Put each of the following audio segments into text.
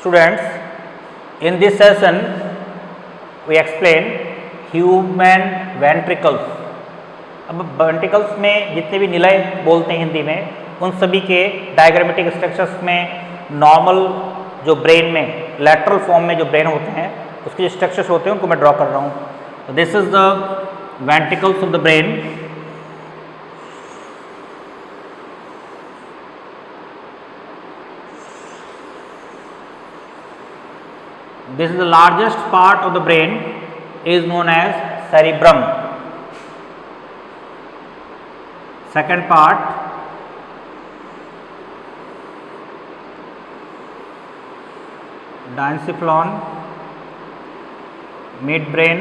Students, in this session we explain human ventricles. अब ventricles में जितने भी निलय बोलते हैं हिंदी में, उन सभी के डायग्रामेटिक स्ट्रक्चर्स में नॉर्मल जो ब्रेन में लैटरल फॉर्म में जो ब्रेन होते हैं उसके जो स्ट्रक्चर्स होते हैं उनको मैं ड्रॉ कर रहा हूँ. This is the ventricles of the brain. This is the largest part of the brain is known as cerebrum. Second part, diencephalon, midbrain,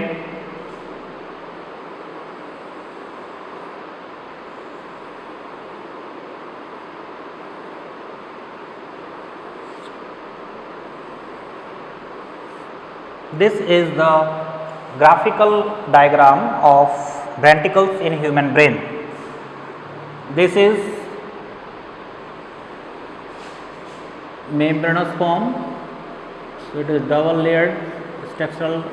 this is the graphical diagram of ventricles in human brain. This is membranous form, so it is double layered structural.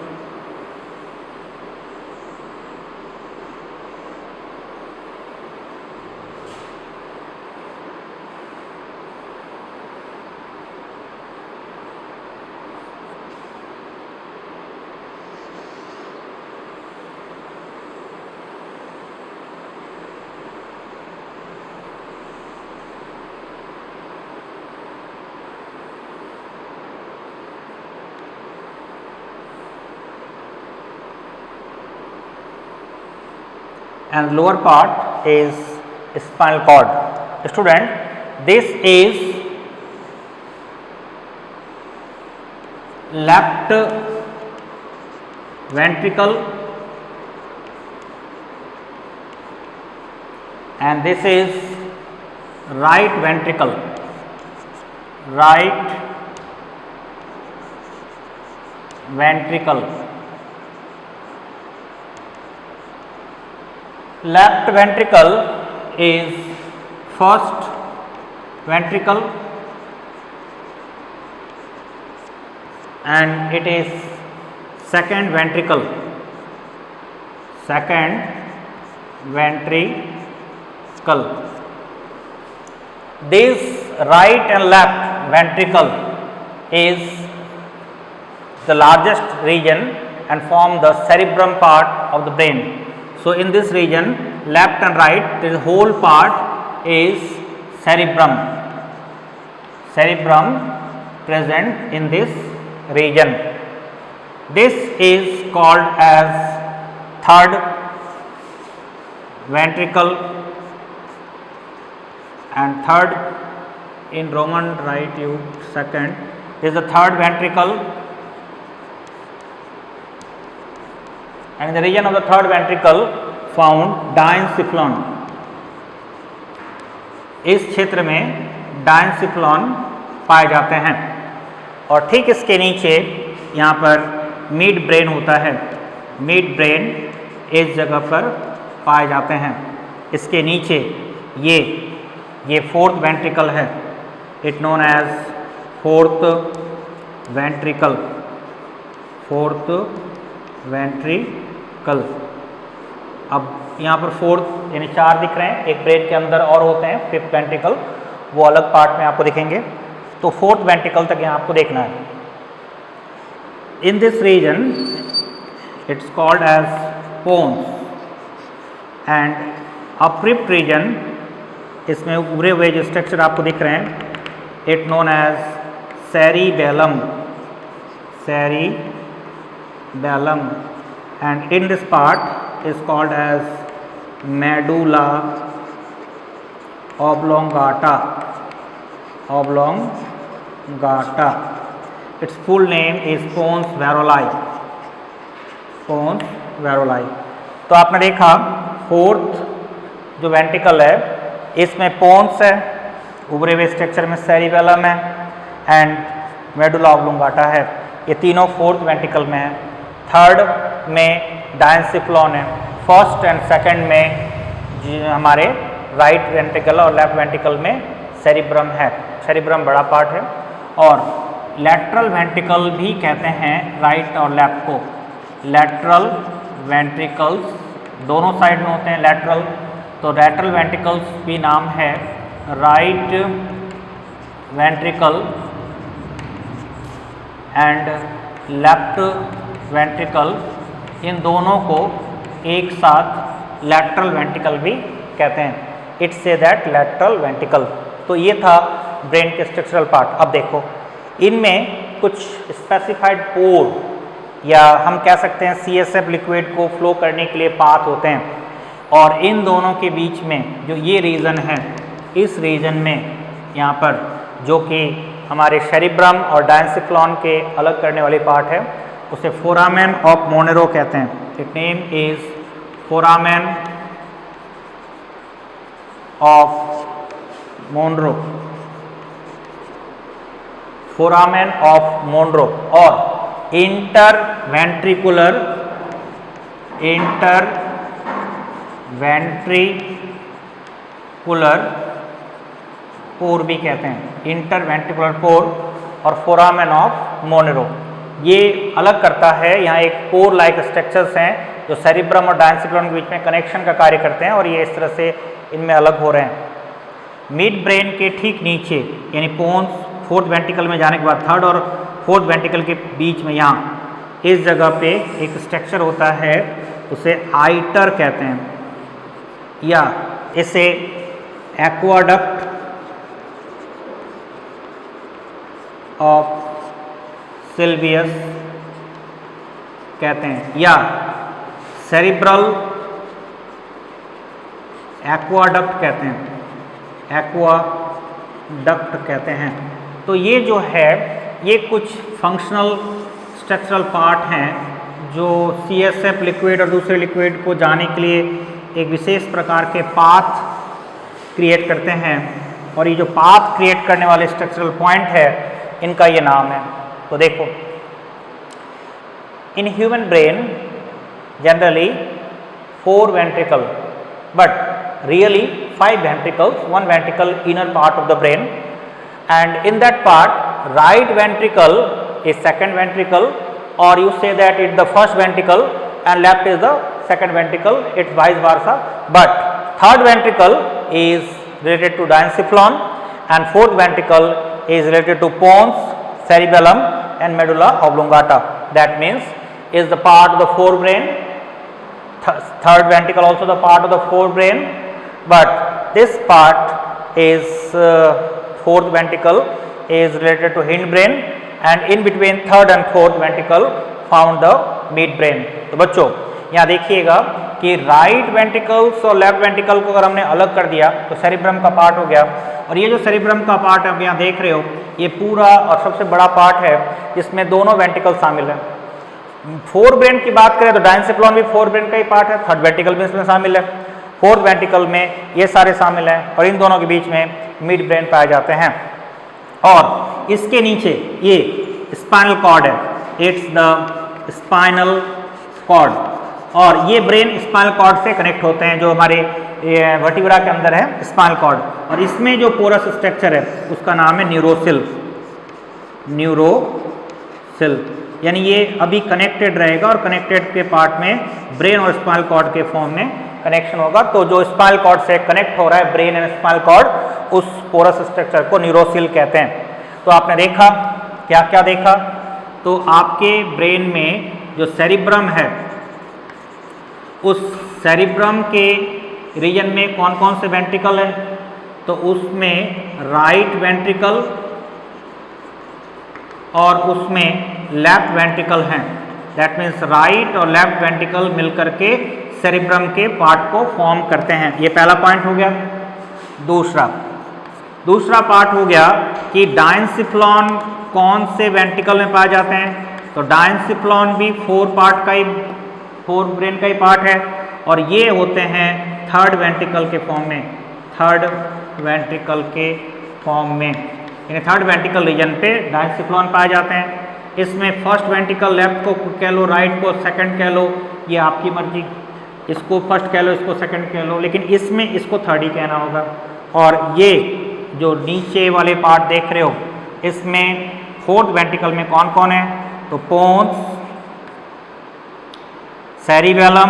And lower part is spinal cord. Student, this is left ventricle and this is right ventricle. Right ventricle. Left ventricle is first ventricle and it is second ventricle. Second ventricle. This right and left ventricle is the largest region and form the cerebrum part of the brain. So, in this region left and right, the whole part is cerebrum. Cerebrum present in this region. This is called as third ventricle, and third in Roman write you second is the third ventricle. And in the region of the third ventricle found diencephalon. इस क्षेत्र में diencephalon पाए जाते हैं और ठीक इसके नीचे यहाँ पर मिड ब्रेन होता है. मिड ब्रेन इस जगह पर पाए जाते हैं. इसके नीचे ये फोर्थ वेंट्रिकल है. It known as fourth ventricle. Fourth ventricle. अब यहाँ पर फोर्थ यानी 4 दिख रहे हैं. एक ब्रेन के अंदर और होते हैं फिफ्थ वेंट्रिकल, वो अलग पार्ट में आपको दिखेंगे. तो फोर्थ वेंट्रिकल तक यहाँ आपको देखना है. In this region it's called as pons and abrupt region. इसमें उभरे हुए जो स्ट्रक्चर आपको दिख रहे हैं it known as cerebellum. Cerebellum. And in this part is called as medulla oblongata. Oblongata. Its full name is pons varoli. Pons varoli. तो आपने देखा फोर्थ जो वेंट्रिकल है इसमें पोन्स है, उभरे हुए स्ट्रक्चर में सेरिबेलम है एंड मेडुला ऑब्लोंगाटा है. ये तीनों फोर्थ वेंट्रिकल में है. थर्ड में डायंसिफ्लॉन है. फर्स्ट एंड सेकंड में हमारे राइट वेंट्रिकल और लेफ्ट वेंट्रिकल में सेरिब्रम है. सेरिब्रम बड़ा पार्ट है और लैटरल वेंट्रिकल भी कहते हैं राइट और लेफ्ट को। लैटरल वेंट्रिकल्स दोनों साइड में होते हैं लैटरल, तो लैटरल वेंट्रिकल्स भी नाम है right ventricle and left ventricle. इन दोनों को एक साथ लैटरल वेंट्रिकल भी कहते हैं। It's say that lateral ventricle. तो ये था ब्रेन के स्ट्रक्चरल पार्ट। अब देखो इनमें कुछ स्पेसिफाइड पोर या हम कह सकते हैं CSF लिक्विड को फ्लो करने के लिए पाथ होते हैं, और इन दोनों के बीच में जो ये रीजन है, इस रीजन में यहाँ पर जो कि हमारे सेरिब्रम और डायंसिफ्लॉन के अलग करने वाली पार्ट है, उसे फोरामेन ऑफ मोनेरो कहते हैं। It name is foramen of Monro, foramen of Monro. और इंटरवेंट्रिकुलर पोर भी कहते हैं, इंटरवेंट्रिकुलर पोर और फोरामेन ऑफ मोनेरो। ये अलग करता है, यहाँ एक पोर लाइक स्ट्रक्चर्स हैं जो सेरिब्रम और डायंसिफ्लॉन के बीच में कनेक्शन का कार्य करते हैं, और ये इस तरह से इनमें अलग हो रहे हैं। मिड ब्रेन के ठीक नीचे यानी पोन्स फोर्थ वेंट्रिकल में जाने के बाद थर्ड और फोर्थ वेंट्रिकल के बीच में यहाँ इस जगह पे एक स्ट्रक्चर होता है, उसे आइटर कहते हैं, या इसे एक्वाडक्ट ऑफ सिल्वियस कहते हैं, या सेरिब्रल एक्वाडक्ट कहते हैं, एक्वाडक्ट कहते हैं। तो ये जो है ये कुछ फंक्शनल स्ट्रक्चरल पार्ट हैं जो CSF लिक्विड और दूसरे लिक्विड को जाने के लिए एक विशेष प्रकार के पाथ क्रिएट करते हैं, और ये जो पाथ क्रिएट करने वाले स्ट्रक्चरल पॉइंट है इनका ये नाम है। तो देखो in human brain generally 4 ventricle but really 5 ventricles, 1 ventricle inner part of the brain, and in that part right ventricle is second ventricle, or you say that it's the first ventricle and left is the second ventricle, it's vice versa, but third ventricle is related to diencephalon and fourth ventricle is related to pons, cerebellum and medulla oblongata. That means is the part of the forebrain, third ventricle also the part of the forebrain, but this part is fourth ventricle is related to hindbrain, and in between third and fourth ventricle found the midbrain. तो बच्चों यहाँ देखिएगा कि right ventricles और left ventricle को अगर हमने अलग कर दिया तो सेरिब्रम का पार्ट हो गया, और ये जो सेरिब्रम का पार्ट आप यहाँ देख रहे हो ये पूरा और सबसे बड़ा पार्ट है जिसमें दोनों वेंट्रिकल शामिल हैं। फोर ब्रेन की बात करें तो डायंसेप्लॉन भी फोर ब्रेन का ही पार्ट है, थर्ड वेंट्रिकल भी इसमें शामिल है, फोर्थ वेंट्रिकल में ये सारे शामिल हैं, और इन दोनों के बीच में मिड ब्रेन पाए जाते हैं। और इसके नीचे ये स्पाइनल कॉर्ड है, इट्स द स्पाइनल कॉर्ड, और ये ब्रेन स्पाइनल कॉर्ड से कनेक्ट होते हैं जो हमारे वर्टिब्रा के अंदर है स्पाइनल कॉर्ड, और इसमें जो पोरस स्ट्रक्चर है उसका नाम है न्यूरोसिल। न्यूरोसिल यानी ये अभी कनेक्टेड रहेगा और कनेक्टेड के पार्ट में ब्रेन और स्पाइनल कॉर्ड के फॉर्म में कनेक्शन होगा। तो जो स्पाइनल कॉर्ड से कनेक्ट हो रहा है ब्रेन एंड स्पाइनल कॉर्ड, उस पोरस स्ट्रक्चर को न्यूरोसिल कहते हैं। तो आपने देखा क्या क्या देखा, तो आपके ब्रेन में जो सेरिब्रम है उस सेरिब्रम के रीजन में कौन कौन से वेंट्रिकल है, तो उसमें राइट वेंट्रिकल और उसमें लेफ्ट वेंट्रिकल हैं। दैट मीन्स राइट और लेफ्ट वेंट्रिकल मिलकर के सेरिब्रम के पार्ट को फॉर्म करते हैं। ये पहला पॉइंट हो गया। दूसरा पार्ट हो गया कि डायंसिफ्लॉन कौन से वेंट्रिकल में पाए जाते हैं, तो डायंसिफ्लॉन भी फोर ब्रेन का ही पार्ट है, और ये होते हैं थर्ड वेंट्रिकल के फॉर्म में, थर्ड वेंट्रिकल के फॉर्म में, यानी थर्ड वेंट्रिकल रीजन पे डायंसिफ्लॉन पाए जाते हैं। इसमें फर्स्ट वेंट्रिकल लेफ्ट को कह लो, राइट को सेकंड कह लो, ये आपकी मर्जी, इसको फर्स्ट कह लो, इसको सेकंड कह लो, लेकिन इसमें इसको थर्ड ही कहना होगा। और ये जो नीचे वाले पार्ट देख रहे हो इसमें फोर्थ वेंट्रिकल में कौन कौन है? तो पोन्स, cerebellum,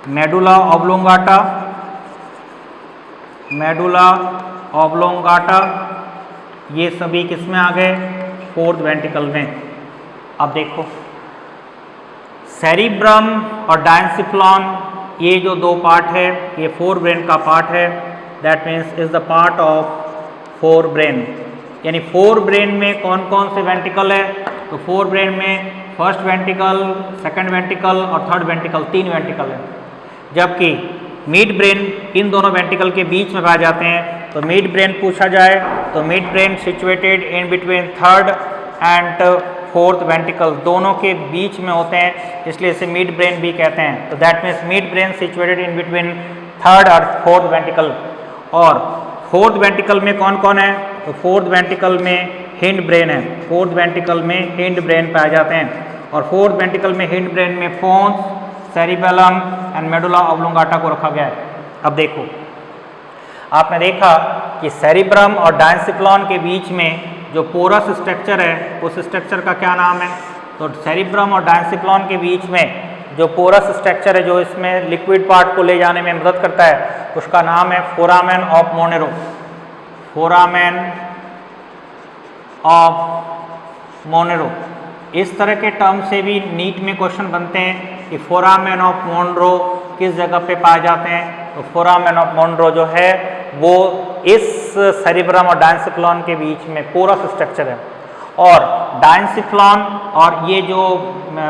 medulla oblongata, medulla oblongata, ये सभी किसमें आ गए? फोर्थ वेंट्रिकल में। अब देखो सेरिब्रम और डायंसिफ्लॉन, ये जो दो पार्ट है ये फोर ब्रेन का पार्ट है। That means is the part of fore brain. यानी फोर ब्रेन में कौन कौन से वेंट्रिकल है? तो फोर ब्रेन में फर्स्ट वेंट्रिकल, सेकंड वेंट्रिकल और थर्ड वेंट्रिकल, तीन वेंट्रिकल है। जबकि मिड ब्रेन इन दोनों वेंट्रिकल के बीच में पाए जाते हैं। तो मिड ब्रेन पूछा जाए तो mid brain situated in between third and fourth ventricle, दोनों के बीच में होते हैं, इसलिए इसे मिड ब्रेन भी कहते हैं। तो that means mid brain situated in between third और फोर्थ वेंट्रिकल। और फोर्थ वेंट्रिकल में कौन कौन है? तो फोर्थ वेंट्रिकल में हिंड ब्रेन है, फोर्थ वेंट्रिकल में हिंड ब्रेन पाए जाते हैं। और फोर्थ वेंट्रिकल में हिंड ब्रेन में पोन्स, सेरिबेलम एंड मेडुला ऑब्लोंगाटा को रखा गया है। अब देखो आपने देखा कि सेरिब्रम और डायंसिफ्लॉन के बीच में जो पोरस स्ट्रक्चर है उस स्ट्रक्चर का क्या नाम है? तो सेरिब्रम और डायंसिफ्लॉन के बीच में जो पोरस स्ट्रक्चर है जो इसमें लिक्विड पार्ट को ले जाने में मदद करता है उसका नाम है foramen of Monero, foramen of Monero. इस तरह के टर्म से भी नीट में क्वेश्चन बनते हैं कि फोरामेन ऑफ मोनेरो किस जगह पे पाए जाते हैं? तो फोरामेन ऑफ मोनेरो जो है वो इस सेरिब्रम और डायंसिफ्लॉन के बीच में पोरस स्ट्रक्चर है। और डायंसिफ्लॉन और ये जो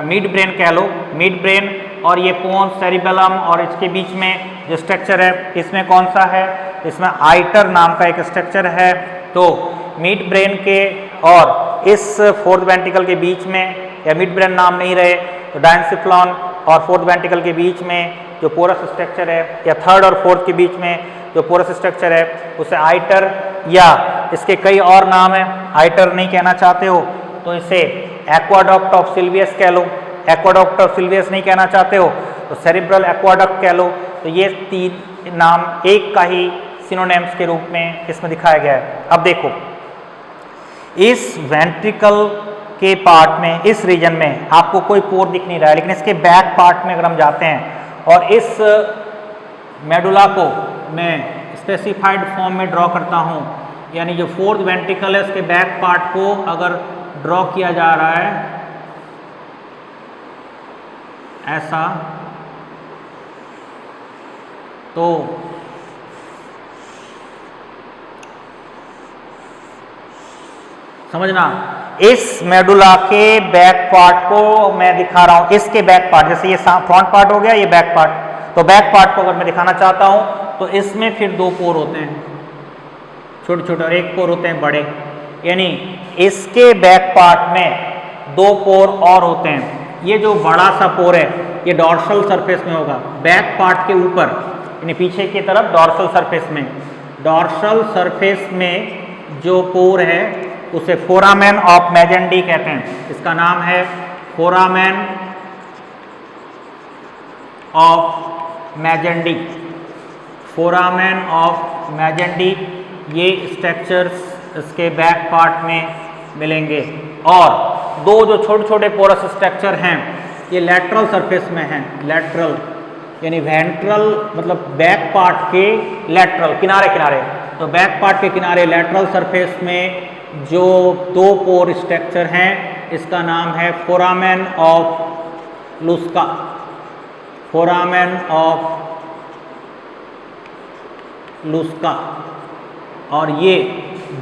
मिड ब्रेन कह लो, मिड ब्रेन और ये पोन्स, सेरिबेलम और इसके बीच में जो स्ट्रक्चर है इसमें कौन सा है? इसमें आइटर नाम का एक स्ट्रक्चर है। तो मिड ब्रेन के और इस फोर्थ वेंट्रिकल के बीच में, या मिड ब्रेन नाम नहीं रहे तो डायंसिफ्लॉन और फोर्थ वेंट्रिकल के बीच में जो पोरस स्ट्रक्चर है, या थर्ड और फोर्थ के बीच में जो पोरस स्ट्रक्चर है उसे आइटर, या इसके कई और नाम है, आइटर नहीं कहना चाहते हो तो इसे एक्वाडक्ट ऑफ सिल्वियस कह लो, एक्वाडक्ट ऑफ सिल्वियस नहीं कहना चाहते हो तो सेरिब्रल एक्वाडक्ट कह लो। तो ये तीन नाम एक का ही सिनोनिम्स के रूप में इसमें दिखाया गया है। अब देखो इस वेंट्रिकल के पार्ट में, इस रीजन में आपको कोई पोर दिख नहीं रहा है, लेकिन इसके बैक पार्ट में अगर हम जाते हैं और इस मेडुला को मैं स्पेसिफाइड फॉर्म में ड्रॉ करता हूँ, यानी जो फोर्थ वेंट्रिकल है उसके बैक पार्ट को अगर ड्रॉ किया जा रहा है ऐसा, तो समझना इस मेडुला के बैक पार्ट को मैं दिखा रहा हूं, इसके बैक पार्ट, जैसे ये फ्रंट पार्ट हो गया, ये बैक पार्ट, तो बैक पार्ट को अगर मैं दिखाना चाहता हूं तो इसमें फिर दो पोर होते हैं छोटे छोटे और एक पोर होते हैं बड़े, यानी इसके बैक पार्ट में दो पोर और होते हैं। ये जो बड़ा सा पोर है ये डॉर्सल सरफेस में होगा, बैक पार्ट के ऊपर, यानी पीछे की तरफ डॉर्सल सरफेस में, डॉर्सल सरफेस में जो पोर है उसे फोरामेन ऑफ मैजेंडी कहते हैं। इसका नाम है फोरामेन ऑफ मैजेंडी, फोरामेन ऑफ मैजेंडी। ये स्ट्रक्चर्स इसके बैक पार्ट में मिलेंगे। और दो जो छोटे छोटे पोरस स्ट्रक्चर हैं ये लैटरल सरफेस में हैं, लैटरल यानी वेंट्रल मतलब बैक पार्ट के लैटरल किनारे किनारे, तो बैक पार्ट के किनारे लैटरल सरफेस में जो दो पोर स्ट्रक्चर हैं इसका नाम है foramen of लुस्का, foramen of Luschka. और ये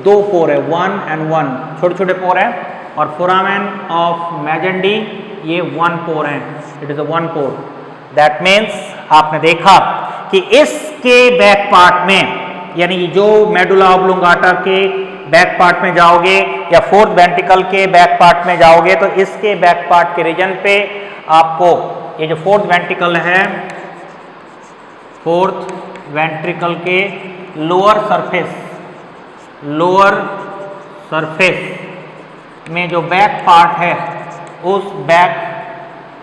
दो पोर है, 1 and 1, छोटे छोटे पोर हैं, और फोरामेन ऑफ मैजेंडी ये 1 पोर है, it is a 1 pore. That means आपने देखा कि इसके बैक पार्ट में, यानी जो मेडुला ऑब्लोंगाटा के बैक पार्ट में जाओगे या फोर्थ वेंट्रिकल के बैक पार्ट में जाओगे तो इसके बैक पार्ट के रीजन पे आपको ये जो फोर्थ वेंट्रिकल है, फोर्थ वेंट्रिकल के लोअर सरफेस, लोअर सरफेस में जो बैक पार्ट है उस बैक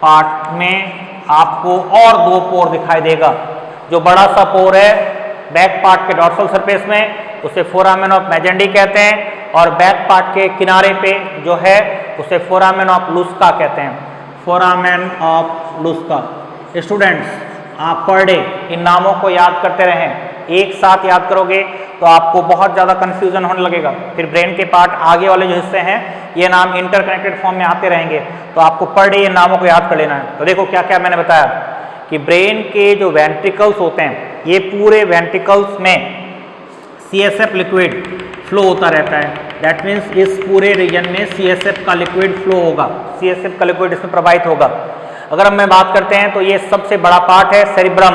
पार्ट में आपको और दो पोर दिखाई देगा। जो बड़ा सा पोर है बैक पार्ट के डॉर्सल सरफेस में उसे फोरामेन ऑफ मेजेंडी कहते हैं, और बैक पार्ट के किनारे पे जो है उसे फोरामेन ऑफ लुस्का कहते हैं, फोरामेन ऑफ लुस्का। स्टूडेंट्स, आप पर डे इन नामों को याद करते रहें, एक साथ याद करोगे तो आपको बहुत ज़्यादा कन्फ्यूजन होने लगेगा। फिर ब्रेन के पार्ट आगे वाले जो हिस्से हैं ये नाम इंटरकनेक्टेड फॉर्म में आते रहेंगे, तो आपको पर डे इन नामों को याद कर लेना है। तो देखो क्या क्या मैंने बताया कि ब्रेन के जो वेंट्रिकल्स होते हैं, ये पूरे वेंट्रिकल्स में CSF लिक्विड फ्लो होता रहता है। दैट मीन्स इस पूरे रीजन में CSF का लिक्विड फ्लो होगा, CSF का लिक्विड इसमें प्रवाहित होगा। अगर हम बात करते हैं तो ये सबसे बड़ा पार्ट है सेरिब्रम,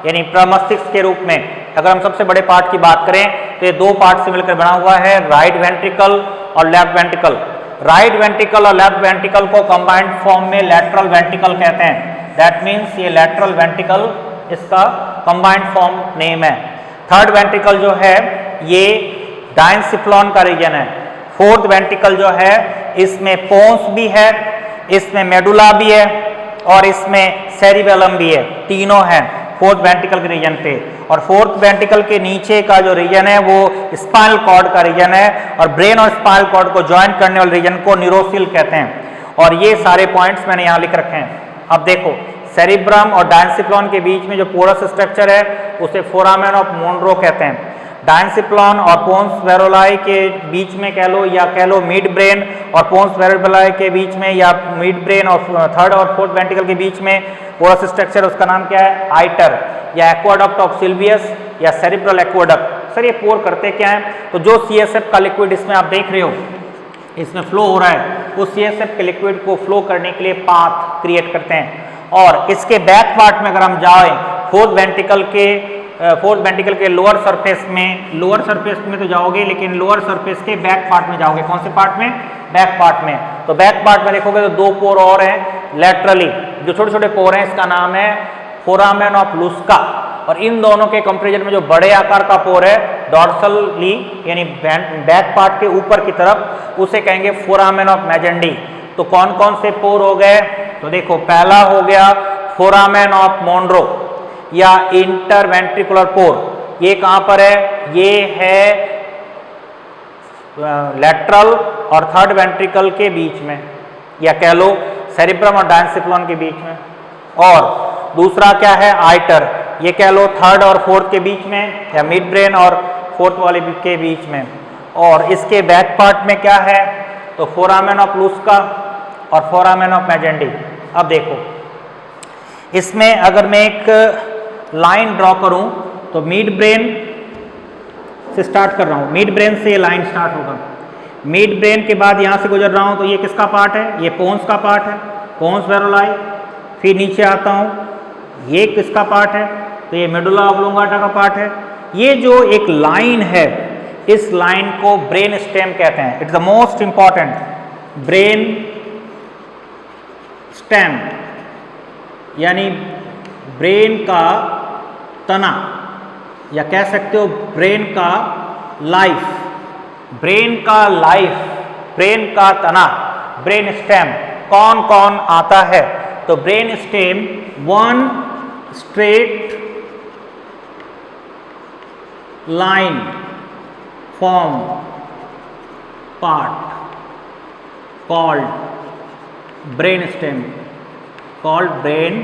यानी प्रमस्तिष्क के रूप में। अगर हम सबसे बड़े पार्ट की बात करें तो ये दो पार्ट से मिलकर बना हुआ है, राइट वेंट्रिकल और लेफ्ट वेंट्रिकल। राइट वेंट्रिकल और लेफ्ट वेंट्रिकल को कंबाइंड फॉर्म में लैटरल वेंट्रिकल कहते हैं। दैट मीन्स ये लैटरल वेंट्रिकल इसका कंबाइंड फॉर्म नेम है। थर्ड वेंट्रिकल जो है ये डायंसिफ्लॉन का रीजन है। फोर्थ वेंट्रिकल जो है इसमें पोन्स भी है, इसमें मेडुला भी है और इसमें सेरिबेलम भी है, तीनों हैं फोर्थ वेंट्रिकल के रीजन पे। और फोर्थ वेंट्रिकल के नीचे का जो रीजन है वो स्पाइनल कॉर्ड का रीजन है, और ब्रेन और स्पाइनल कॉर्ड को ज्वाइन करने वाले रीजन को न्यूरोसिल कहते हैं। और ये सारे पॉइंट्स मैंने यहाँ लिख रखे हैं। अब देखो, सेरिब्रम और डायंसिफ्लॉन के बीच में जो पोरस स्ट्रक्चर है उसे फोरामेन ऑफ मोनरो कहते हैं। डायंसिफ्लॉन और पोन्स वेरोलाई के बीच में कह लो, या कह लो मिड ब्रेन और पोन्स वेरोलाई के बीच में, या मिड ब्रेन और थर्ड और फोर्थ वेंट्रिकल के बीच में पोरस स्ट्रक्चर, उसका नाम क्या है, आइटर या एक्वाडक्ट ऑफ सिल्वियस या सेरिब्रल एक्वाडक्ट। सर ये पोर करते क्या है? तो जो CSF का लिक्विड इसमें आप देख रहे हो इसमें फ्लो हो रहा है, उस CSF के लिक्विड को फ्लो करने के लिए पाथ क्रिएट करते हैं। और इसके बैक पार्ट में अगर हम जाएं, फोर्थ वेंट्रिकल के लोअर सरफेस में तो जाओगे, लेकिन लोअर सरफेस के बैक पार्ट में जाओगे। कौन से पार्ट में? बैक पार्ट में। तो बैक पार्ट में देखोगे तो दो पोर और हैं लैटरली, जो छोटे छोटे पोर हैं, इसका नाम है फोरामेन ऑफ लुस्का। और इन दोनों के कंपेरिजन में जो बड़े आकार का पोर है डॉर्सली, यानी बैक पार्ट के ऊपर की तरफ, उसे कहेंगे फोरामेन ऑफ मेजेंडी। तो कौन कौन से पोर हो गए? तो देखो, पहला हो गया फोरामेन ऑफ मोनरो या इंटरवेंट्रिकुलर पोर। ये कहाँ पर है? ये है लैटरल और थर्ड वेंट्रिकल के बीच में, या कह लो सेरिब्रम और डायंसिफ्लॉन के बीच में। और दूसरा क्या है? आइटर, ये कह लो थर्ड और फोर्थ के बीच में, या मिड ब्रेन और फोर्थ वाले के बीच में। और इसके बैक पार्ट में क्या है? तो फोरामेन ऑफ लुस्का और फोरामेन ऑफ मेजेंडी। अब देखो, इसमें अगर मैं एक लाइन ड्रॉ करूं तो मिड ब्रेन से स्टार्ट कर रहा हूं, मिड ब्रेन से ये लाइन स्टार्ट होगा। मिड ब्रेन के बाद यहां से गुजर रहा हूं तो ये किसका पार्ट है? ये पोन्स का पार्ट है, पोन्स वेरोलाई। फिर नीचे आता हूं, ये किसका पार्ट है? तो ये मेडुला ऑब्लोंगाटा का पार्ट है। ये जो एक लाइन है, इस लाइन को ब्रेन स्टेम कहते हैं। It's the most important, brain stem, यानी ब्रेन का तना, या कह सकते हो ब्रेन का लाइफ, ब्रेन का लाइफ, ब्रेन का तना, ब्रेन स्टेम। कौन कौन आता है? तो brain stem one straight line form part called brain stem, called brain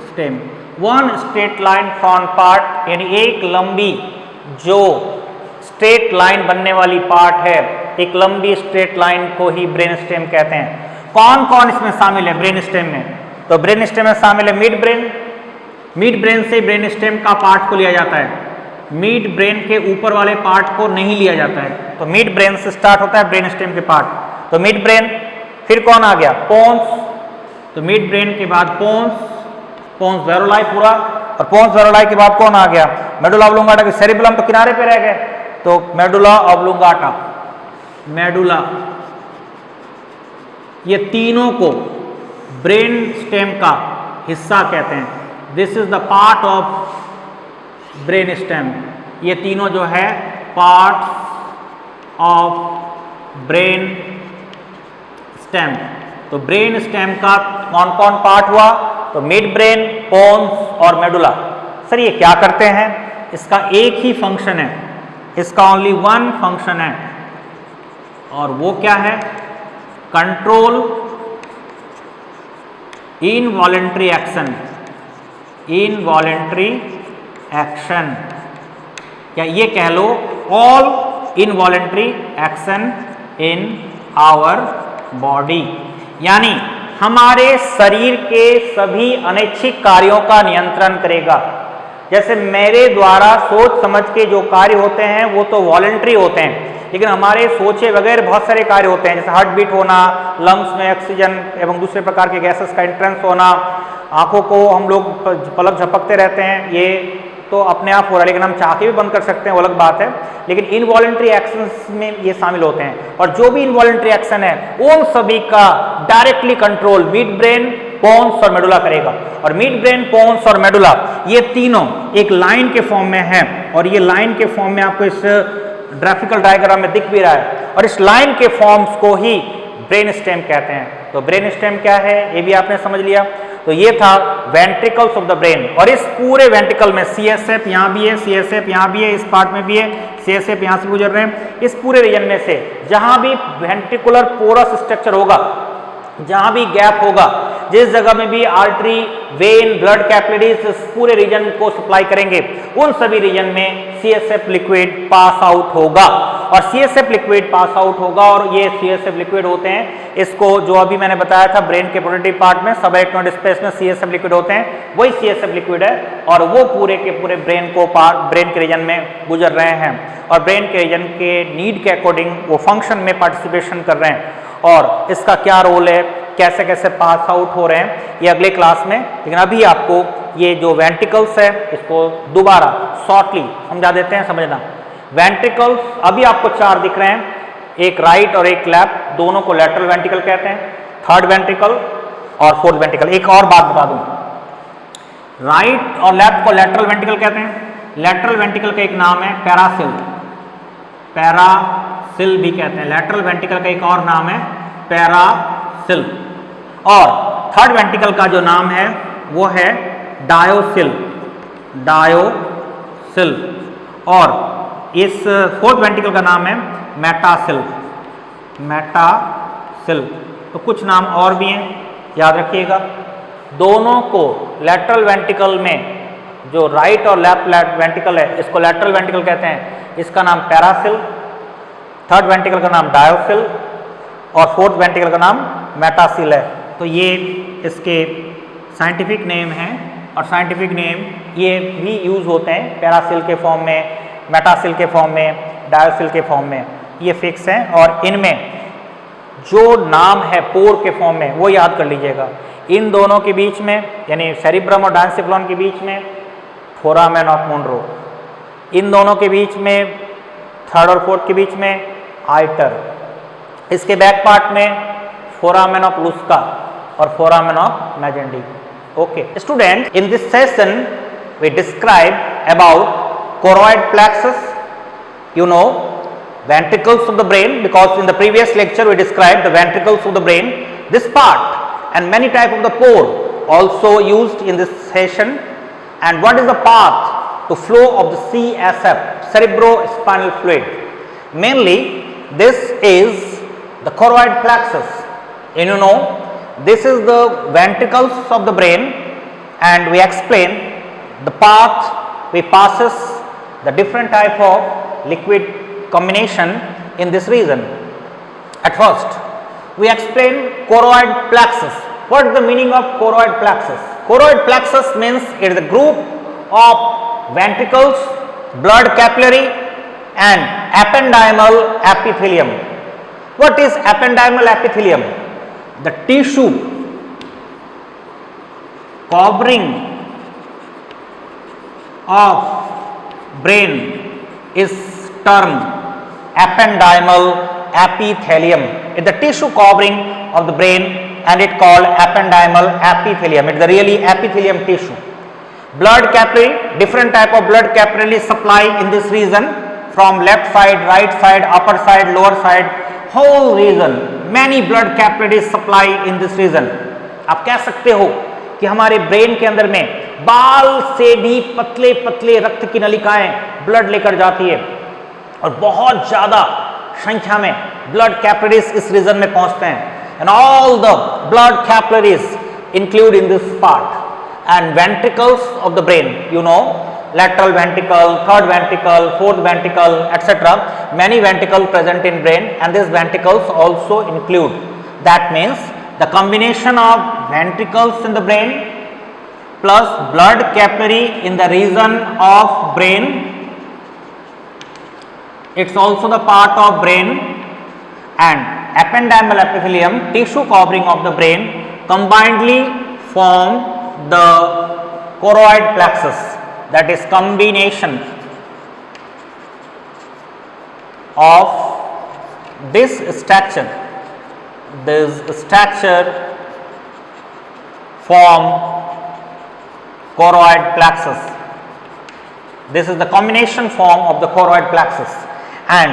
stem. One straight line form part, यानी एक लंबी जो स्ट्रेट लाइन बनने वाली पार्ट है, एक लंबी स्ट्रेट लाइन को ही ब्रेन स्टेम कहते हैं। कौन कौन इसमें शामिल है ब्रेन स्टेम में? तो ब्रेन स्टेम में शामिल है मिड ब्रेन। मिड ब्रेन से ब्रेन स्टेम का पार्ट को लिया जाता है, मिड ब्रेन के ऊपर वाले पार्ट को नहीं लिया जाता है। तो मिड ब्रेन से स्टार्ट होता है ब्रेन स्टेम के पार्ट। तो मिड ब्रेन, फिर कौन आ गया? पोन्स। तो मिड ब्रेन के बाद पोन्स, पोन्स वेरोलाई पूरा, और पोन्स वेरोलाई के बाद कौन आ गया? मेडुला ऑब्लोंगाटा के सेरिबेलम तो किनारे पे रह गए, तो मेडुला ऑब्लोंगाटा, मेडुला। ये तीनों को ब्रेन स्टेम का हिस्सा कहते हैं। This is the part of brain stem. ये तीनों जो है पार्ट्स ऑफ ब्रेन स्टेम। तो ब्रेन स्टेम का कौन कौन पार्ट हुआ? तो मिड ब्रेन, पोन्स और मेडुला। सर ये क्या करते हैं? इसका एक ही फंक्शन है, इसका ओनली वन फंक्शन है और वो क्या है? Control involuntary action, involuntary action, या ये कह लो all involuntary action in our body, यानी हमारे शरीर के सभी अनैच्छिक कार्यों का नियंत्रण करेगा। जैसे मेरे द्वारा सोच समझ के जो कार्य होते हैं वो तो वॉलेंट्री होते हैं, लेकिन हमारे सोचे वगैरह बहुत सारे कार्य होते हैं, जैसे हार्ट बीट होना, लंग्स में ऑक्सीजन एवं दूसरे प्रकार के गैसेस का एंट्रेंस होना, आंखों को हम लोग पलक झपकते रहते हैं, ये तो अपने आप हो रहा है, लेकिन हम चाह के भी बंद कर सकते हैं, वो अलग बात है। लेकिन इनवॉलेंट्री एक्शंस में ये शामिल होते हैं, और जो भी इनवॉलेंट्री एक्शन है उन सभी का directly control midbrain, pons और मेडुला करेगा। और मिड ब्रेन, पोन्स और मेडुला ये तीनों एक लाइन के फॉर्म में है, और ये लाइन के फॉर्म में आपको इस ग्राफिकल डायग्राम में दिख भी रहा है, और इस लाइन के फॉर्म्स को ही ब्रेन स्टेम कहते हैं। तो ब्रेन स्टेम क्या है ये भी आपने समझ लिया। तो ये था वेंट्रिकल्स ऑफ द ब्रेन, और इस पूरे वेंट्रिकल में सीएसएफ यहाँ भी है, सीएसएफ यहाँ भी है, इस पार्ट में भी है, सीएसएफ यहाँ से गुजर रहे हैं। इस पूरे रीजन में से जहाँ भी वेंट्रिकुलर पोरस स्ट्रक्चर होगा, जहाँ भी गैप होगा, जिस जगह में भी आर्टरी, वेन, ब्लड कैपिलरीज इस पूरे रीजन को सप्लाई करेंगे, उन सभी रीजन में सीएसएफ लिक्विड पास आउट होगा, और सीएसएफ लिक्विड पास आउट होगा। और ये सीएसएफ लिक्विड होते हैं, इसको जो अभी मैंने बताया था ब्रेन के प्रोडक्टिव पार्ट में सबएरेक्नोइड स्पेस में सीएसएफ लिक्विड होते हैं, वही सीएसएफ लिक्विड है, और वो पूरे के पूरे ब्रेन को ब्रेन के रीजन में गुजर रहे हैं, और ब्रेन के रीजन के नीड के अकॉर्डिंग वो फंक्शन में पार्टिसिपेशन कर रहे हैं। और इसका क्या रोल है, कैसे कैसे पास आउट हो रहे हैं, ये अगले क्लास में। लेकिन अभी आपको ये जो वेंट्रिकल्स है इसको दोबारा शॉर्टली समझा देते हैं, समझना। वेंट्रिकल्स अभी आपको चार दिख रहे हैं, एक राइट और एक लेफ्ट, दोनों को लैटरल वेंट्रिकल कहते हैं, थर्ड वेंट्रिकल और फोर्थ वेंट्रिकल। एक और बात बता दूं, राइट और लेफ्ट को लैटरल वेंट्रिकल कहते हैं। लैटरल वेंट्रिकल का एक नाम है पैरासिल, पैरासिल भी कहते हैं। लैटरल वेंट्रिकल का एक और नाम है पैरासिल, और थर्ड वेंट्रिकल का जो नाम है वो है डायोसिल, डायोसिल, और इस फोर्थ वेंट्रिकल का नाम है मेटासिल, मेटासिल। तो कुछ नाम और भी हैं, याद रखिएगा। दोनों को लैटरल वेंट्रिकल में जो राइट और लेफ्ट वेंट्रिकल है इसको लैटरल वेंट्रिकल कहते हैं, इसका नाम पैरासिल, थर्ड वेंट्रिकल का नाम डायोसिल, और फोर्थ वेंट्रिकल का नाम मेटासिल है। तो ये इसके साइंटिफिक नेम हैं, और साइंटिफिक नेम ये भी यूज़ होते हैं पैरासिल के फॉर्म में, मेटासिल के फॉर्म में, डायोसिल के फॉर्म में, ये फिक्स हैं। और इनमें जो नाम है पोर के फॉर्म में वो याद कर लीजिएगा। इन दोनों के बीच में यानी सेरिब्रम और डायंसिफिलॉन के बीच में फोरामेन ऑफ मोनरो, इन दोनों के बीच में थर्ड और फोर्थ के बीच में आइटर, इसके बैक पार्ट में फोरामेन ऑफ लुस्का और foramen of Magendie. Okay student, in this session we describe about choroid plexus, you know, ventricles of the brain, because in the previous lecture we described the ventricles of the brain, this part, and many type of the pore also used in this session. And what is the path to flow of the CSF, cerebrospinal fluid? Mainly this is the choroid plexus, and you know this is the ventricles of the brain, and we explain the path we passes the different type of liquid combination in this region. At first we explain choroid plexus. What is the meaning of choroid plexus? Choroid plexus means it is a group of ventricles, blood capillary and ependymal epithelium. What is ependymal epithelium? The tissue covering of brain is termed ependymal epithelium. It's the tissue covering of the brain and it called ependymal epithelium. It's the really epithelium tissue. Blood capillary, different type of blood capillary supply in this region, from left side, right side, upper side, lower side, whole region. Many blood capillaries supply in this region. आप कह सकते हो कि हमारे brain के अंदर में बाल से भी पतले पतले रक्त की नलिकाएं ब्लड लेकर जाती है, और बहुत ज़्यादा संख्या में ब्लड कैपिलरीज इस रीजन में पहुंचते हैं and all the blood capillaries include in this part and ventricles of the brain, you know, lateral ventricle, third ventricle, fourth ventricle, etc. Many ventricles present in brain and these ventricles also include. That means the combination of ventricles in the brain plus blood capillary in the region of brain, it's also the part of brain, and ependymal epithelium, tissue covering of the brain, combinedly form the choroid plexus. That is combination of this structure form choroid plexus. This is the combination form of the choroid plexus, and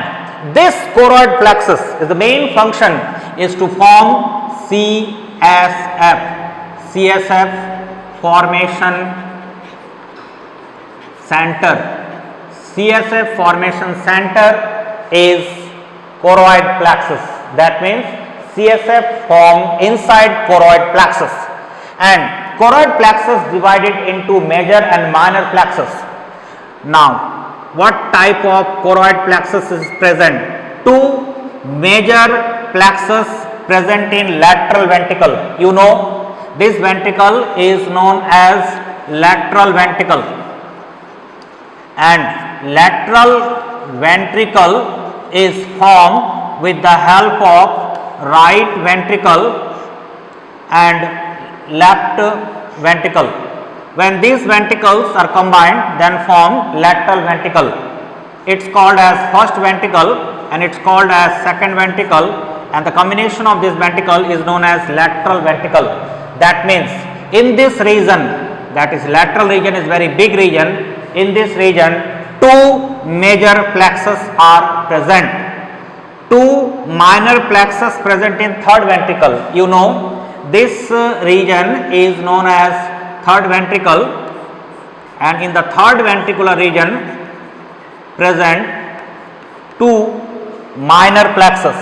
this choroid plexus is the main function is to form CSF formation center. CSF formation center is choroid plexus. That means CSF form inside choroid plexus, and choroid plexus divided into major and minor plexus. Now, what type of choroid plexus is present? Two major plexus present in lateral ventricle. You know, this ventricle is known as lateral ventricle, and lateral ventricle is formed with the help of right ventricle and left ventricle. When these ventricles are combined, then form lateral ventricle. It's called as first ventricle and it's called as second ventricle, and the combination of this ventricle is known as lateral ventricle. That means in this region, that is lateral region is very big region. In this region, two major plexus are present, two minor plexus present in third ventricle. You know, this region is known as third ventricle, and in the third ventricular region present two minor plexus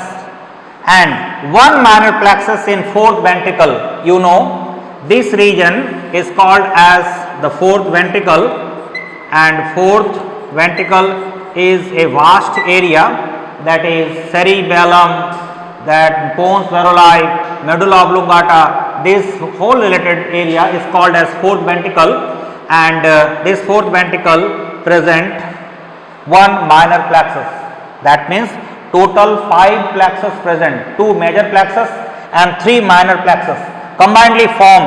and one minor plexus in fourth ventricle. You know, this region is called as the fourth ventricle, and fourth ventricle is a vast area, that is cerebellum, that pons varolai, medulla oblongata. This whole related area is called as fourth ventricle, and this fourth ventricle present one minor plexus. That means total 5 plexus present, 2 major plexus and 3 minor plexus combinedly form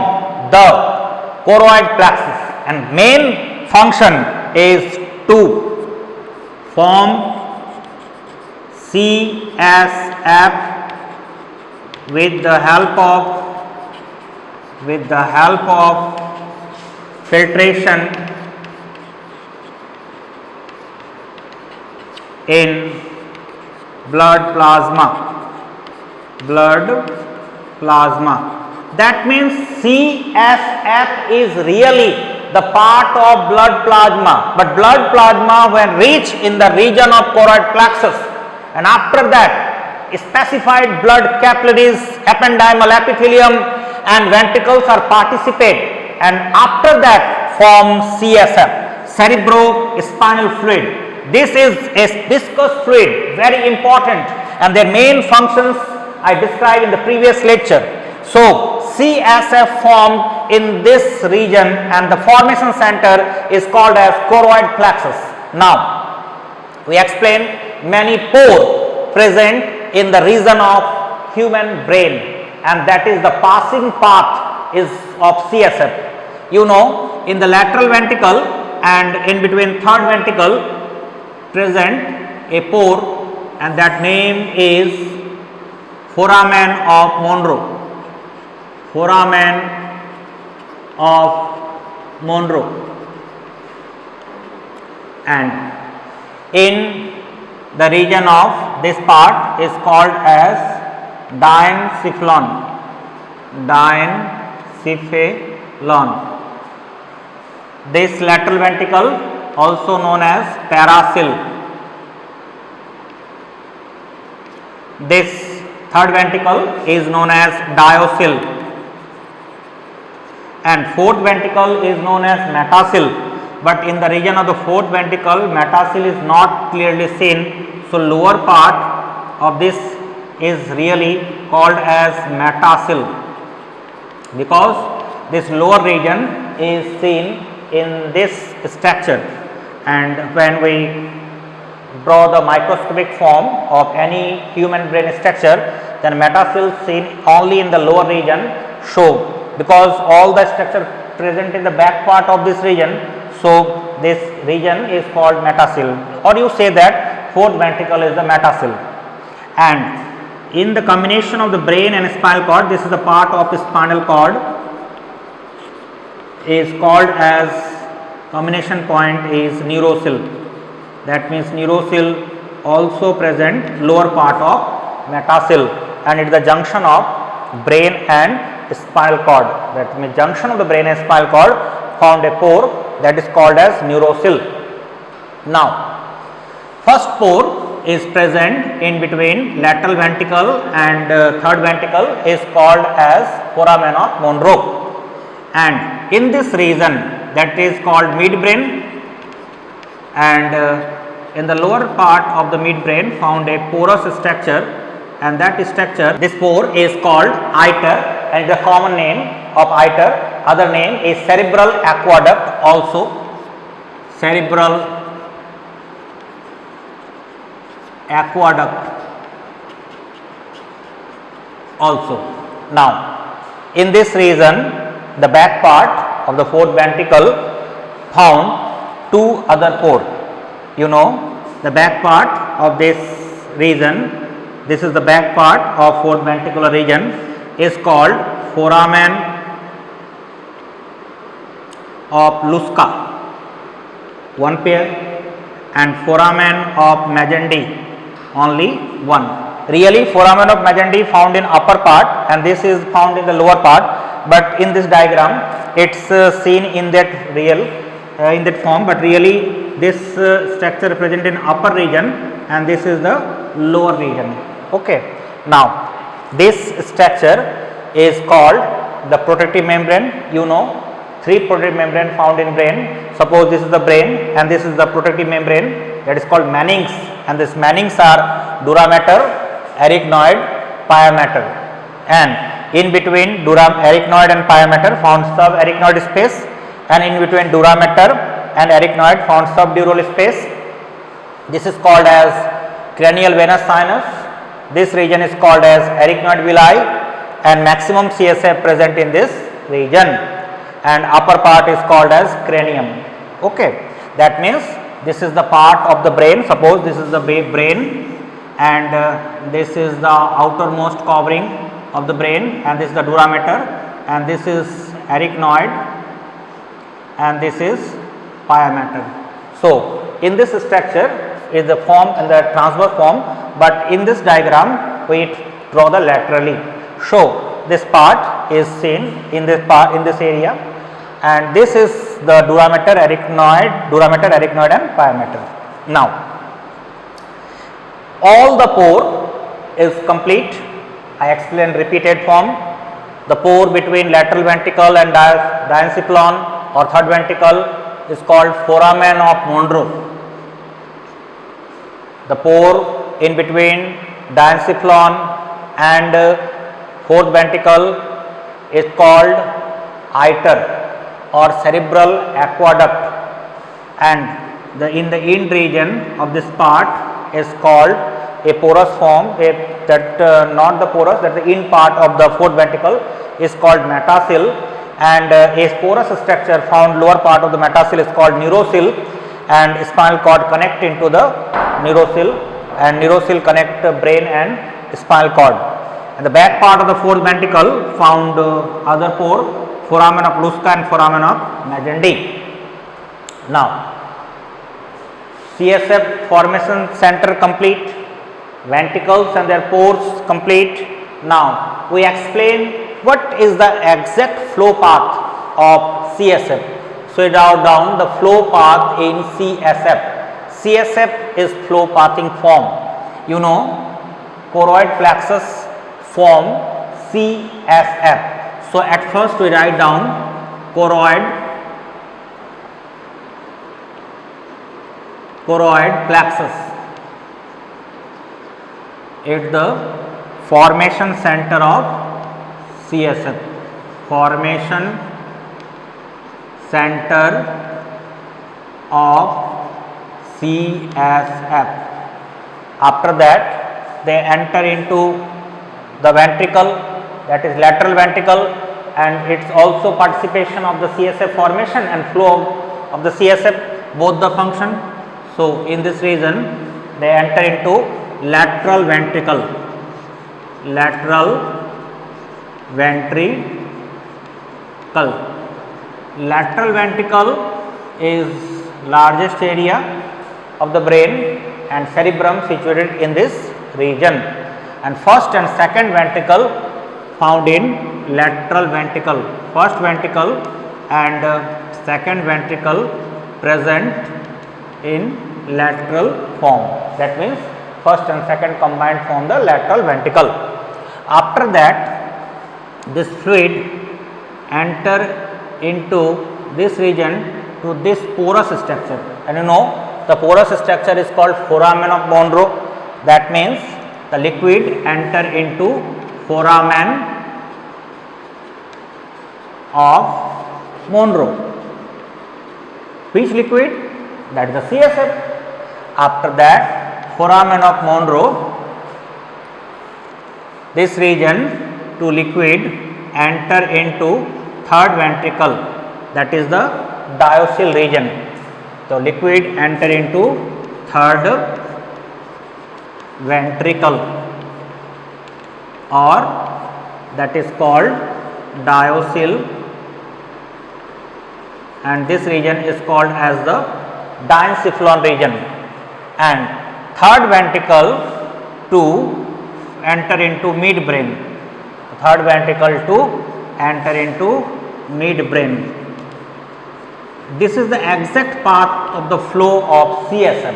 the choroid plexus, and main function is to form CSF with the help of filtration in blood plasma. That means CSF is really the part of blood plasma, but blood plasma when reach in the region of choroid plexus, and after that specified blood capillaries, ependymal epithelium and ventricles are participate, and after that form CSF, cerebrospinal fluid. This is a viscous fluid, very important, and their main functions I described in the previous lecture. So CSF formed in this region, and the formation center is called as choroid plexus. Now we explain many pores present in the region of human brain, and that is the passing path is of CSF. You know, in the lateral ventricle and in between third ventricle present a pore, and that name is foramen of Monro. Foramen of Monro, and in the region of this part is called as diencephalon. This lateral ventricle also known as paracel. This third ventricle is known as diaucil, and fourth ventricle is known as metacil. But in the region of the fourth ventricle, metacil is not clearly seen. So lower part of this is really called as metacil, because this lower region is seen in this structure, and when we draw the microscopic form of any human brain structure, then metacil seen only in the lower region show, because all the structure present in the back part of this region. So this region is called metacil, or you say that fourth ventricle is the metacil. And in the combination of the brain and spinal cord, this is the part of the spinal cord is called as combination point is neurosil. That means neurosil also present lower part of metacil, and it is the junction of brain and spinal cord. That means junction of the brain and spinal cord found a pore that is called as neurosil. Now, first pore is present in between lateral ventricle and third ventricle is called as foramen of Monro, and in this region, that is called midbrain, and in the lower part of the midbrain found a porous structure, and that structure, this pore is called iter, and the common name of iter. Other name is cerebral aqueduct also, cerebral aqueduct also. Now, in this region, the back part of the fourth ventricle found two other pore. You know, the back part of this region, this is the back part of fourth ventricular region, is called foramen of Lusca, one pair, and foramen of Magendie, only one. Really, foramen of Magendie found in upper part, and this is found in the lower part, but in this diagram it's seen in that real in that form, but really this structure present in upper region and this is the lower region. Okay. Now, this structure is called the protective membrane. You know, three protective membrane found in brain. Suppose this is the brain and this is the protective membrane, that is called Mannings, and this Mannings are dura mater, arachnoid, pia mater, and in between arachnoid and pia mater found subarachnoid space, and in between dura mater and arachnoid found subdural space. This is called as cranial venous sinus. This region is called as arachnoid villi, and maximum CSF present in this region, and upper part is called as cranium. Okay. That means this is the part of the brain. Suppose this is the brain, and this is the outermost covering of the brain, and this is the dura mater, and this is arachnoid, and this is pia mater. So, in this structure is the form and the transverse form, but in this diagram we draw the laterally. So, this part is seen in this part, in this area, and this is the dura mater, arachnoid and pia mater. Now, all the pore is complete. I explained repeated form. The pore between lateral ventricle and diencephalon or third ventricle is called foramen of Monro. The pore in between diencephalon and fourth ventricle is called iter or cerebral aqueduct, and in the end region of this part is called a porous form, not the porous, that the end part of the fourth ventricle is called metacil, and a porous structure found lower part of the metacil is called neurosil, and spinal cord connect into the neurosil, and neurosil connect brain and spinal cord. And the back part of the fourth ventricle found other pore, foramen of Lusca and foramen of Magendie. Now, CSF formation center complete, ventricles and their pores complete. Now, we explain what is the exact flow path of CSF. So, draw down the flow path in CSF. CSF is flow pathing form. You know, choroid plexus form CSF. So at first we write down choroid plexus. It's the formation center of CSF. Formation center of CSF. After that they enter into the ventricle, that is lateral ventricle, and it's also participation of the CSF formation and flow of the CSF, both the function. So in this region they enter into lateral ventricle. Lateral ventricle. Lateral ventricle is largest area of the brain and cerebrum situated in this region, and first and second ventricle found in lateral ventricle. First ventricle and second ventricle present in lateral form, that means first and second combined form the lateral ventricle. After that this fluid enter into this region to this porous structure, and you know the porous structure is called foramen of Monro. That means the liquid enter into foramen of Monro. Which liquid? That is the CSF. After that foramen of Monro, this region to liquid enter into third ventricle, that is the diaucil region. So liquid enter into third ventricle, or that is called diaucil, and this region is called as the diencephalon region. And third ventricle to enter into midbrain. Third ventricle to enter into midbrain. This is the exact path of the flow of CSF.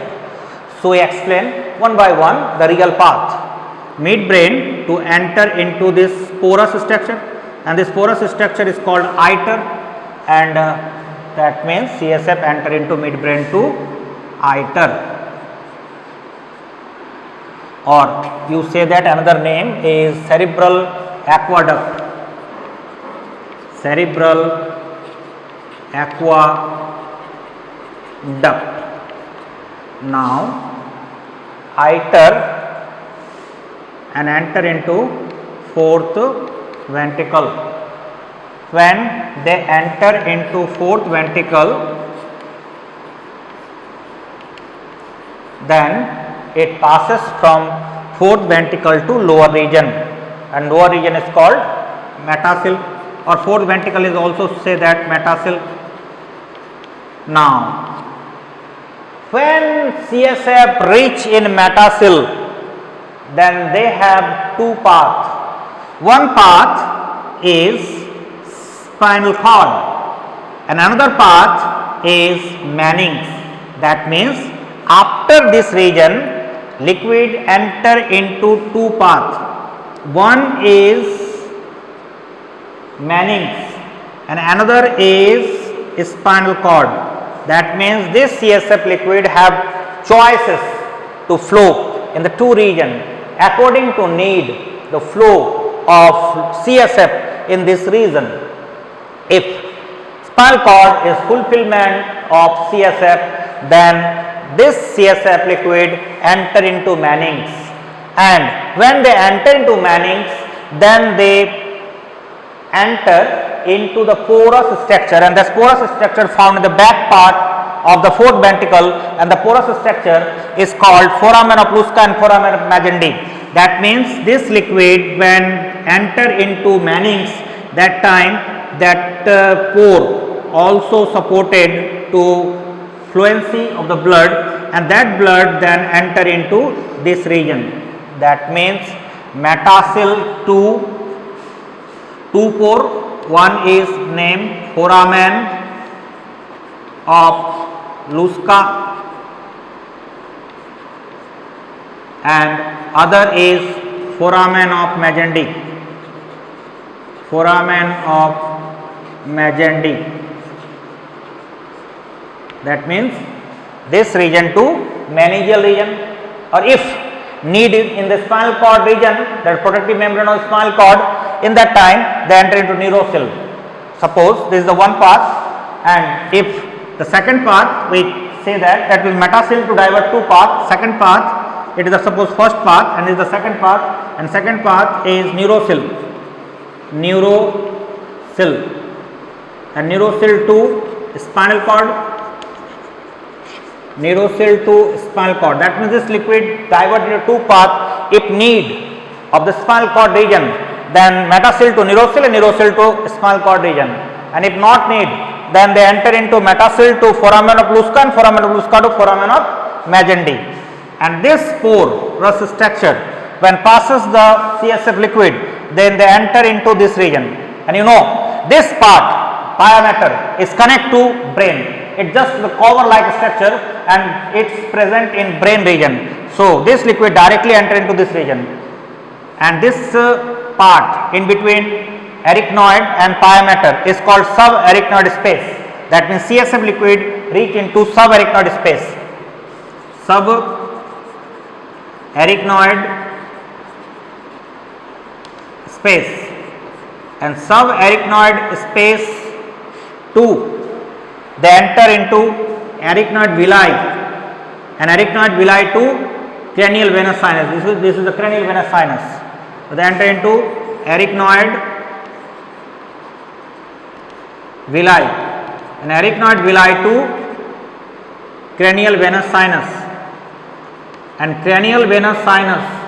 So we explain one by one the real path. Midbrain to enter into this porous structure, and this porous structure is called iter, and that means CSF enter into midbrain to iter. Or you say that another name is cerebral aqueduct. Cerebral aqueduct. Now iter and enter into fourth ventricle. When they enter into fourth ventricle, then it passes from fourth ventricle to lower region, and lower region is called metacil, or fourth ventricle is also say that metacil. Now when CSF reach in metacil, then they have two paths. One path is spinal cord and another path is Manning's. That means after this region liquid enter into two paths. One is Manning's and another is spinal cord. That means this CSF liquid have choices to flow in the two region according to need the flow of CSF in this region. If spinal cord is fulfillment of CSF, then this CSF liquid enter into Manning's, and when they enter into Manning's, then they enter into the porous structure, and this porous structure found in the back part of the fourth ventricle, and the porous structure is called foramen of Lusca and foramen of Magendie. That means this liquid when enter into Manning's, that time that pore also supported to fluency of the blood, and that blood then enter into this region. That means metacil two pore, one is named foramen of Lusca and other is foramen of Magendie. Foramen of Magendie. That means this region to meningeal region, or if need is in the spinal cord region, that protective membrane of spinal cord, in that time they enter into neurosil. Suppose this is the one path, and if the second path we say that will metasil to divert two paths. Second path, it is the suppose first path and is the second path, and second path is neurosil. Neurosil and neurosil to spinal cord. Neurosil to spinal cord. That means this liquid diverted into two paths. If need of the spinal cord region, then metasil to neurosil and neurosil to spinal cord region. And if not need, then they enter into metasil to foramen of Lusca and foramen of Lusca to foramen of Magendie. And this porous structure, when passes the CSF liquid, then they enter into this region. And you know, this part, pia mater, is connect to brain. It's just the cover like structure and it's present in brain region. So this liquid directly enter into this region, and this part in between arachnoid and pia mater is called subarachnoid space. That means CSF liquid reach into subarachnoid space. Subarachnoid space, and subarachnoid space 2 they enter into arachnoid villi, and arachnoid villi to cranial venous sinus. This is the cranial venous sinus. So they enter into arachnoid villi, and arachnoid villi to cranial venous sinus, and cranial venous sinus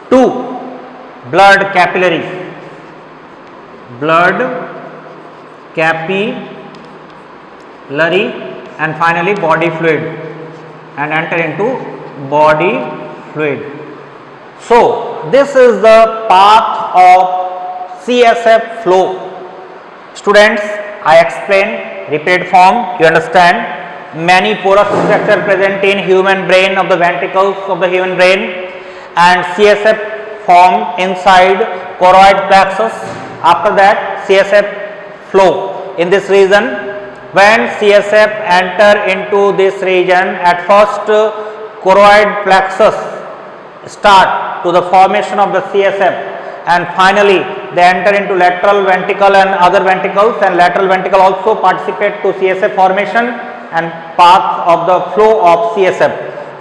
to blood capillary, and finally body fluid, and enter into body fluid. So this is the path of CSF flow. Students, I explain repeated form, you understand. Many porous structure present in human brain of the ventricles of the human brain, and CSF form inside choroid plexus. After that CSF flow in this region. When CSF enter into this region, at first choroid plexus start to the formation of the CSF, and finally they enter into lateral ventricle and other ventricles, and lateral ventricle also participate to CSF formation and path of the flow of CSF.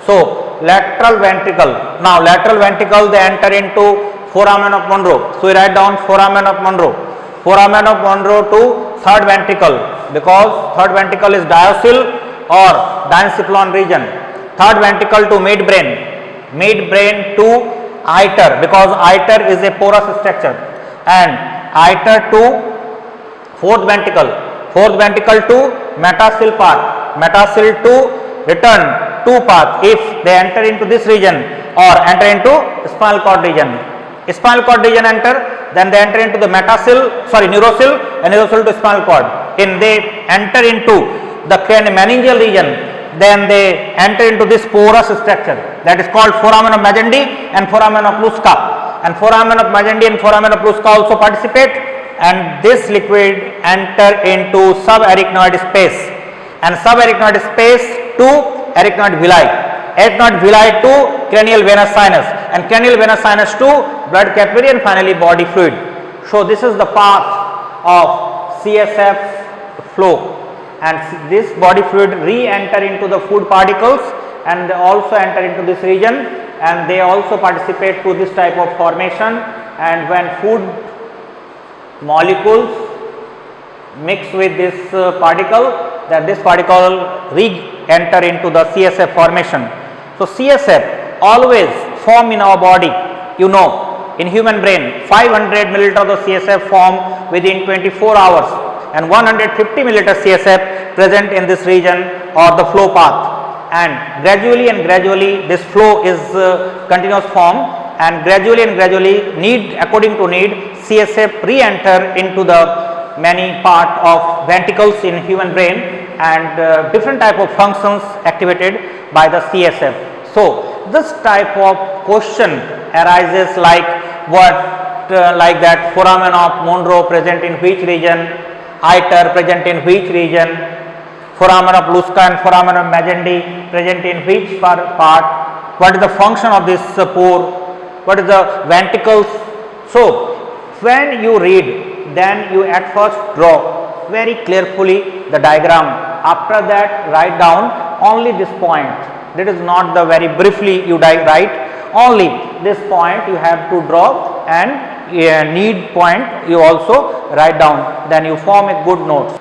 So lateral ventricle, now lateral ventricle they enter into foramen of Monro. So we write down foramen of Monro. Foramen of Monro to third ventricle, because third ventricle is diaucil or diencephalon region. Third ventricle to midbrain to iter, because iter is a porous structure, and iter to fourth ventricle to metasil part, metasil to return two path if they enter into this region or enter into spinal cord region. Spinal cord region enter, then they enter into the neurosil, and neurosil to spinal cord. In they enter into the meningeal region, then they enter into this porous structure that is called foramen of Magendie and foramen of Lusca. And foramen of Magendie and foramen of Lusca also participate, and this liquid enter into subarachnoid space, and subarachnoid space to arachnoid villi, arachnoid villi to cranial venous sinus, and cranial venous sinus to blood capillary, and finally body fluid. So this is the path of CSF flow, and this body fluid re-enter into the food particles, and they also enter into this region, and they also participate to this type of formation. And when food molecules mix with this particle, that this particle re-enter into the CSF formation. So CSF always form in our body, you know, in human brain 500 milliliter of CSF form within 24 hours, and 150 milliliter CSF present in this region or the flow path, and gradually this flow is continuous form, and gradually need, according to need, CSF re-enter into the many part of ventricles in human brain, and different type of functions activated by the CSF. So this type of question arises like what, like that foramen of Monro present in which region, iter present in which region, foramen of Lusca and foramen of Magendie present in which part, what is the function of this pore, what is the ventricles. So when you read, then you at first draw very carefully the diagram. After that write down only this point. That is not the very briefly you write, only this point you have to draw, and need point you also write down, then you form a good notes.